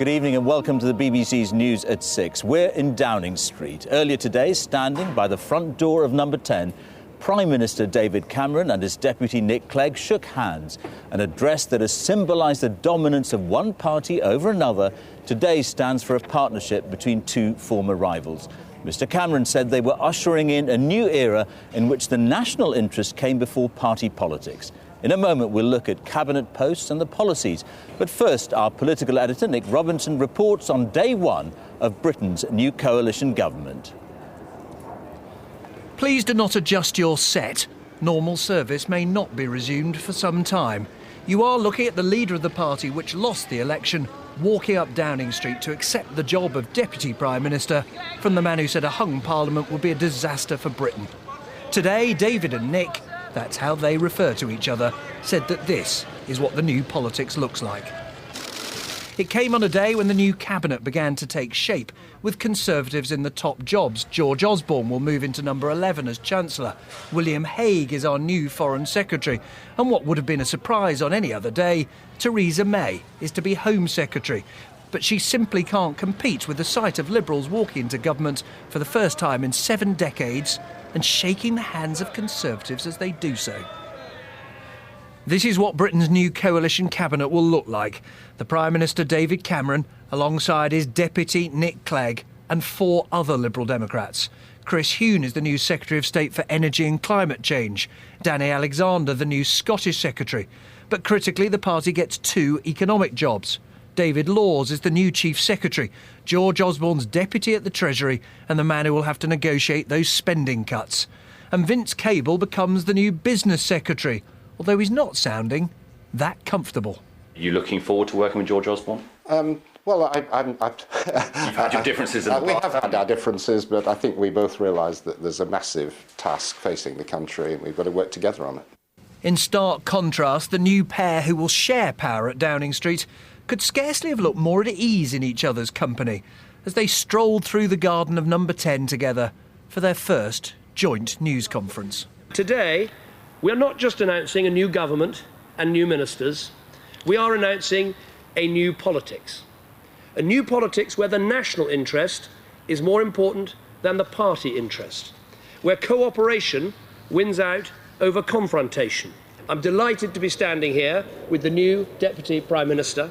Good evening and welcome to the BBC's News at 6. We're in Downing Street. Earlier today, standing by the front door of number 10, Prime Minister David Cameron and his deputy Nick Clegg shook hands. An address that has symbolised the dominance of one party over another today stands for a partnership between two former rivals. Mr Cameron said they were ushering in a new era in which the national interest came before party politics. In a moment, we'll look at cabinet posts and the policies. But first, our political editor, Nick Robinson, reports on day one of Britain's new coalition government. Please do not adjust your set. Normal service may not be resumed for some time. You are looking at the leader of the party which lost the election, walking up Downing Street to accept the job of Deputy Prime Minister from the man who said a hung Parliament would be a disaster for Britain. Today, David and Nick, that's how they refer to each other, said that this is what the new politics looks like. It came on a day when the new cabinet began to take shape, with Conservatives in the top jobs. George Osborne will move into number 11 as Chancellor. William Hague is our new Foreign Secretary. And what would have been a surprise on any other day, Theresa May is to be Home Secretary. But she simply can't compete with the sight of Liberals walking into government for the first time in 7 decades and shaking the hands of Conservatives as they do so. This is what Britain's new coalition cabinet will look like. The Prime Minister David Cameron, alongside his deputy Nick Clegg and 4 other Liberal Democrats. Chris Huhne is the new Secretary of State for Energy and Climate Change. Danny Alexander, the new Scottish Secretary. But critically, the party gets 2 economic jobs. David Laws is the new Chief Secretary, George Osborne's deputy at the Treasury and the man who will have to negotiate those spending cuts. And Vince Cable becomes the new Business Secretary, although he's not sounding that comfortable. Are you looking forward to working with George Osborne? Well, You've had your differences in the past. We have had our differences, but I think we both realise that there's a massive task facing the country and we've got to work together on it. In stark contrast, the new pair who will share power at Downing Street could scarcely have looked more at ease in each other's company as they strolled through the garden of number 10 together for their first joint news conference. Today, we are not just announcing a new government and new ministers, we are announcing a new politics. A new politics where the national interest is more important than the party interest, where cooperation wins out over confrontation. I'm delighted to be standing here with the new Deputy Prime Minister,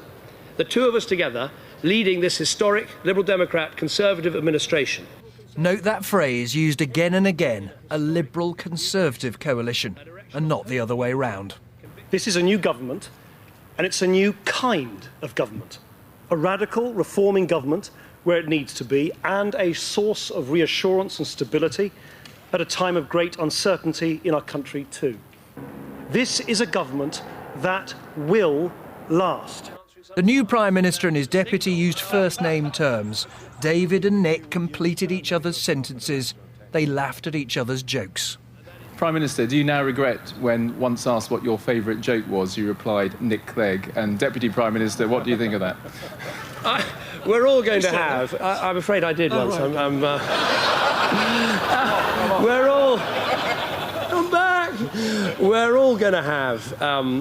the two of us together leading this historic Liberal Democrat Conservative administration. Note that phrase used again and again, a Liberal Conservative coalition, and not the other way round. This is a new government, and it's a new kind of government. A radical, reforming government where it needs to be, and a source of reassurance and stability at a time of great uncertainty in our country too. This is a government that will last. The new Prime Minister and his deputy used first-name terms. David and Nick completed each other's sentences. They laughed at each other's jokes. Prime Minister, do you now regret when once asked what your favourite joke was, you replied, Nick Clegg? And Deputy Prime Minister, what do you think of that? We're all going to have... I'm afraid I did once. We're all... I'm back! We're all going to have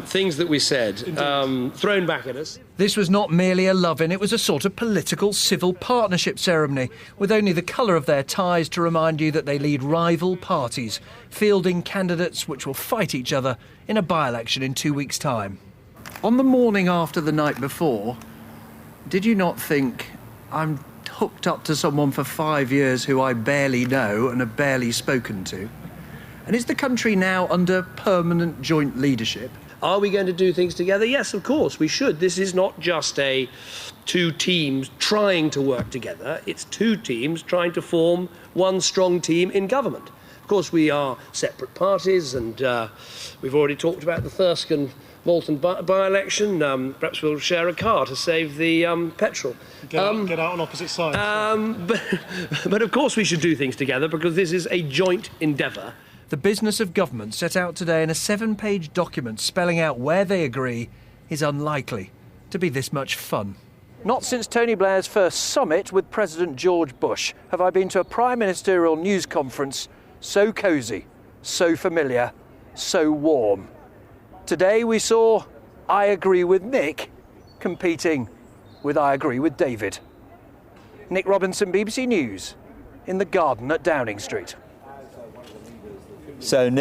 things that we said thrown back at us. This was not merely a love-in, it was a sort of political civil partnership ceremony, with only the colour of their ties to remind you that they lead rival parties, fielding candidates which will fight each other in a by-election in 2 weeks' time. On the morning after the night before, did you not think, I'm hooked up to someone for 5 years who I barely know and have barely spoken to? And is the country now under permanent joint leadership? Are we going to do things together? Yes, of course, we should. This is not just two teams trying to work together. It's 2 teams trying to form one strong team in government. Of course, we are separate parties, and we've already talked about the Thirsk and Bolton by-election. Perhaps we'll share a car to save the petrol. Get out on opposite sides. But of course we should do things together because this is a joint endeavour. The business of government set out today in a 7-page document spelling out where they agree is unlikely to be this much fun. Not since Tony Blair's first summit with President George Bush have I been to a prime ministerial news conference so cosy, so familiar, so warm. Today we saw I agree with Nick competing with I agree with David. Nick Robinson, BBC News, in the garden at Downing Street. So